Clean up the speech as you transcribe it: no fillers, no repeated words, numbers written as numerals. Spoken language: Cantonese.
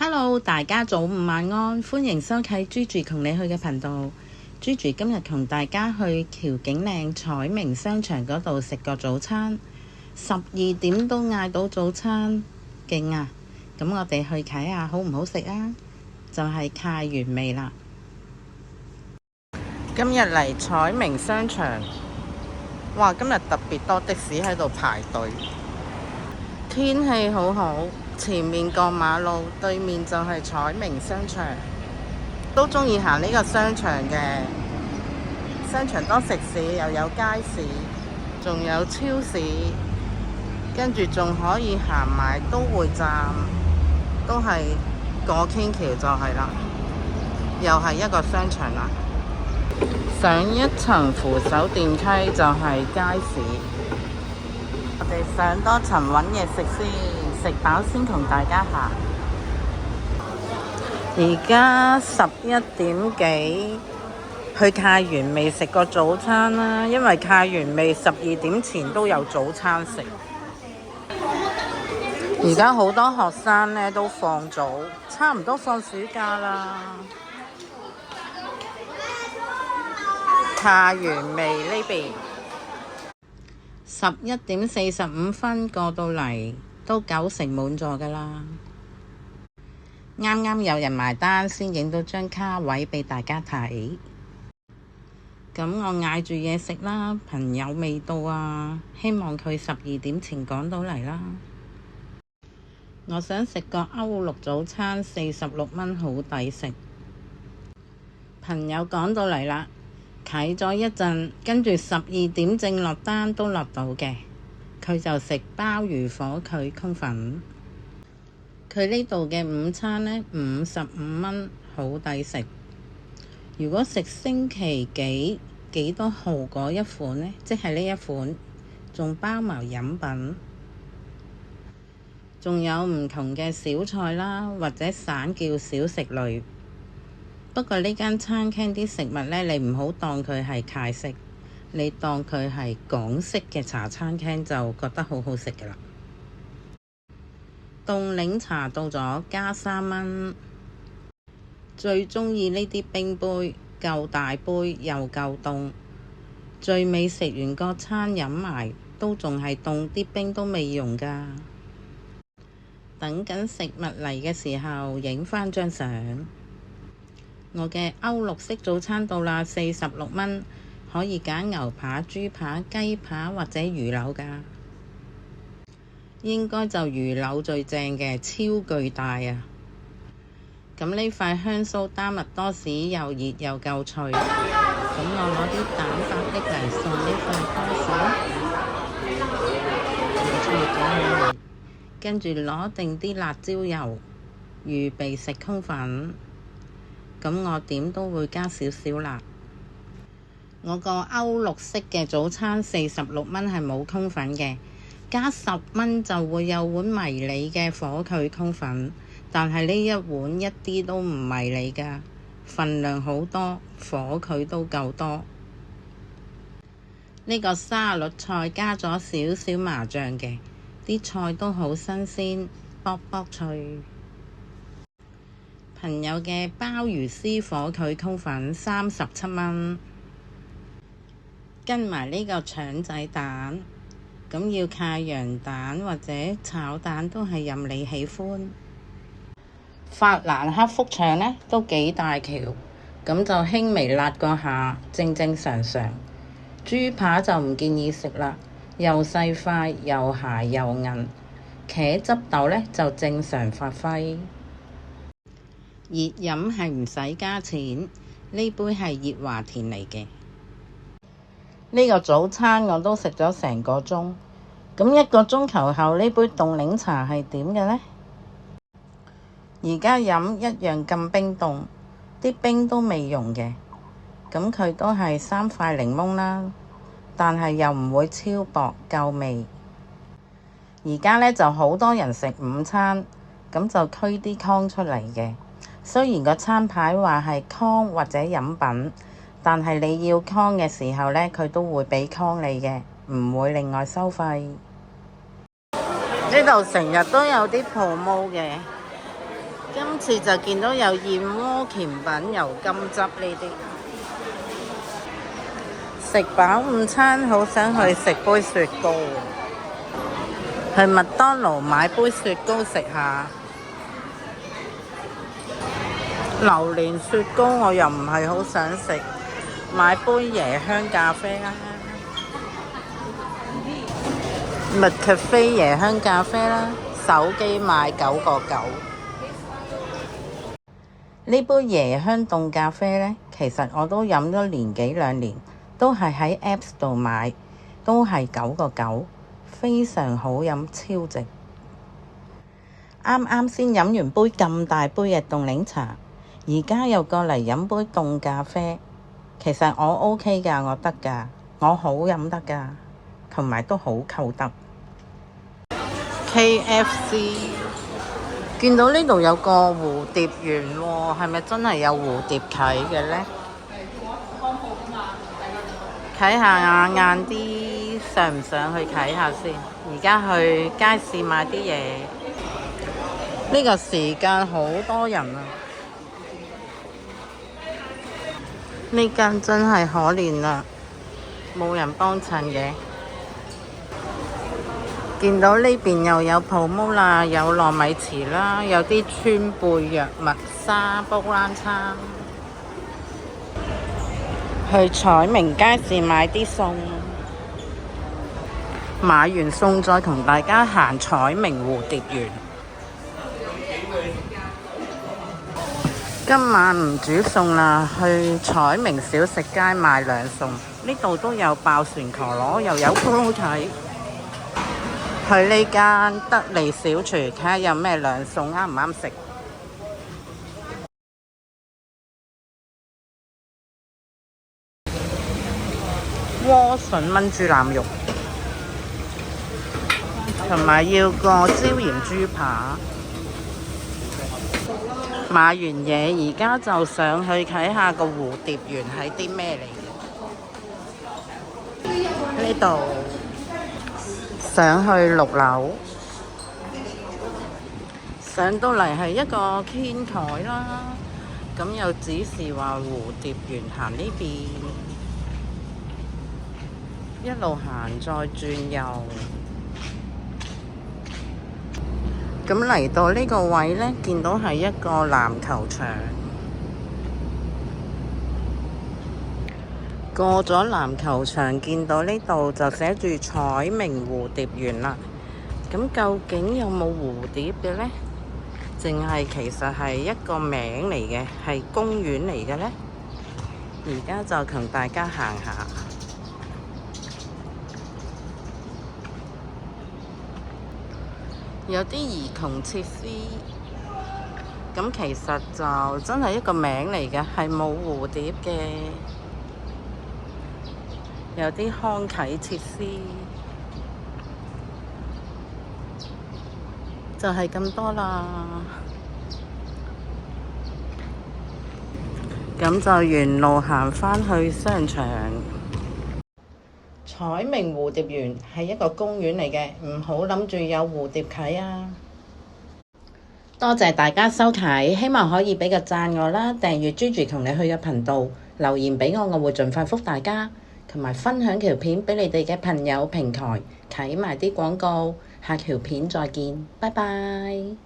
Hello，大家早午晚安，歡迎收睇 Gigi 同你去嘅頻道。Gigi 今日同大家去橋景嶺彩明商場嗰度食個早餐，12點都嗌到早餐，勁啊！咁我哋去睇下好唔好食啊？就係太原味啦。今日嚟彩明商場，哇！今日特別多的士喺度排隊，天氣好好。前面過馬路，對面就係彩明商場，都中意行呢個商場嘅。商場多食肆，又有街市，仲有超市，跟住仲可以行埋都會站，都係過天橋就係啦，又係一個商場啦。上一層扶手電梯就係街市，我哋上多層揾嘢食先。食飽先同大家行。而家11點幾，去太原味食個早餐啦，因為太原味12點前都有早餐食。而家好多學生呢都放早，差唔多放暑假啦。太原味呢邊11點45分過到嚟，都90%滿座㗎啦，啱啱有人埋單先影到張卡位俾大家睇。咁我嗌住嘢食啦，朋友未到啊，希望佢12點前趕到嚟啦。我想食個歐陸早餐，46蚊，好抵食。朋友趕到嚟啦，睇咗一陣，跟住12點正落單都落到嘅。佢就食鮑魚火腿通粉，佢呢度嘅午餐呢，55蚊，好抵食。如果食星期幾多號嗰一款呢，即係呢一款，仲包埋飲品，仲有唔同嘅小菜啦，或者散叫小食類。不過呢間餐廳啲食物呢，你唔好當佢係泰式。你當佢係港式嘅茶餐廳就覺得好好食㗎啦。凍檸茶到咗，加3蚊。最鍾意呢啲冰杯，夠大杯又夠凍。最尾食完個餐飲埋，都仲係凍，啲冰都未溶㗎。等緊食物嚟嘅時候，影返張相。我嘅歐陸式早餐到啦，46蚊。可以揀牛扒、豬扒、雞扒或者魚柳㗎，應該就魚柳最正嘅，超巨大啊！咁呢塊香酥丹麥多士又熱又夠脆，咁我攞啲蛋白的嚟送呢塊多士，唔錯嘅。跟住攞定啲辣椒油，預備食通粉，咁我點都會加少少辣。我個歐陸式嘅早餐46蚊係冇通粉嘅，加10蚊就會有碗迷你嘅火腿通粉，但係呢一碗一啲都唔迷你㗎，份量好多，火腿都夠多。呢個沙律菜加咗少少麻醬嘅，啲菜都好新鮮，卜卜脆。朋友嘅鮑魚絲火腿通粉37蚊。跟埋呢個腸仔蛋，咁要太陽蛋或者炒蛋都係任你喜歡。法蘭克福腸呢都幾大條，咁就輕微辣個下，正正常常。豬扒就唔建議食啦，又細塊又鞋又韌。茄汁豆呢就正常發揮。熱飲係唔使加錢，呢杯係熱華田嚟嘅。呢個早餐我都食咗成個鐘，咁1個鐘頭後呢杯凍檸茶係點嘅呢？而家飲一樣咁冰凍，啲冰都未溶嘅，咁佢都係3塊檸檬啦，但係又唔會超薄，夠味。而家呢就好多人食午餐，咁就推啲湯出嚟嘅。雖然個餐牌話係湯或者飲品，但係你要康嘅時候呢，佢都會俾康你嘅，唔會另外收費。呢度成日都有啲 promo 嘅，今次就見到有燕窩甜品、油甘汁呢啲。食飽午餐，好想去食杯雪糕，去麥當勞買杯雪糕食下。榴蓮雪糕我又唔係好想食，買杯椰香咖啡啦，麥咖啡椰香咖啡啦，手機賣9.9。呢杯椰香凍咖啡呢，其實我都飲咗年幾兩年，都係喺 Apps 度買，都係9.9，非常好飲，超值。啱啱先飲完杯咁大杯嘅凍檸茶，而家又過嚟飲杯凍咖啡，其實我 OK 㗎，我得㗎，我好飲得㗎，同埋都好購得。KFC 見到呢度有個蝴蝶園喎，係咪真係有蝴蝶啟嘅呢？睇下晏啲上唔上去睇下先。而家去街市買啲嘢，呢個時間好多人啊！呢間真係可憐啦，冇人幫襯嘅。見到呢邊又有泡沫啦，有糯米糍啦，有啲川貝藥物沙煲冷餐。去彩明街市買啲餸，買完餸再同大家行彩明蝴蝶園。今晚唔煮餸啦，去彩明小食街買兩餸。呢度都有爆旋陀螺，又有煲睇。去呢間得利小廚睇下有咩兩餸啱唔啱食。萵筍炆豬腩肉，同埋要個椒鹽豬扒。買完嘢，而家就上去睇下個蝴蝶園係啲咩嚟嘅。呢度上去6樓，上到嚟係一個天台啦。咁又指示話蝴蝶園行呢邊，一路行再轉右。咁嚟到呢個位呢，見到係一個籃球場。過咗籃球場，見到呢度就寫住彩明蝴蝶園啦。咁究竟有冇蝴蝶嘅呢？淨係其實係一個名嚟嘅，係公園嚟嘅呢。而家就同大家行下。有啲兒童設施，咁其實就真係一個名嚟嘅，係冇蝴蝶嘅。有啲康體設施，就係咁多啦。咁就沿路行返去商場。彩明蝴蝶園係一個公園嚟嘅，唔好諗住有蝴蝶啟啊！多謝大家收睇，希望可以俾個讚我啦，訂閱 Gigi 同你去嘅頻道，留言俾我，我會盡快覆大家，同埋分享條片俾你哋嘅朋友平台，睇埋啲廣告。下條片再見，拜拜。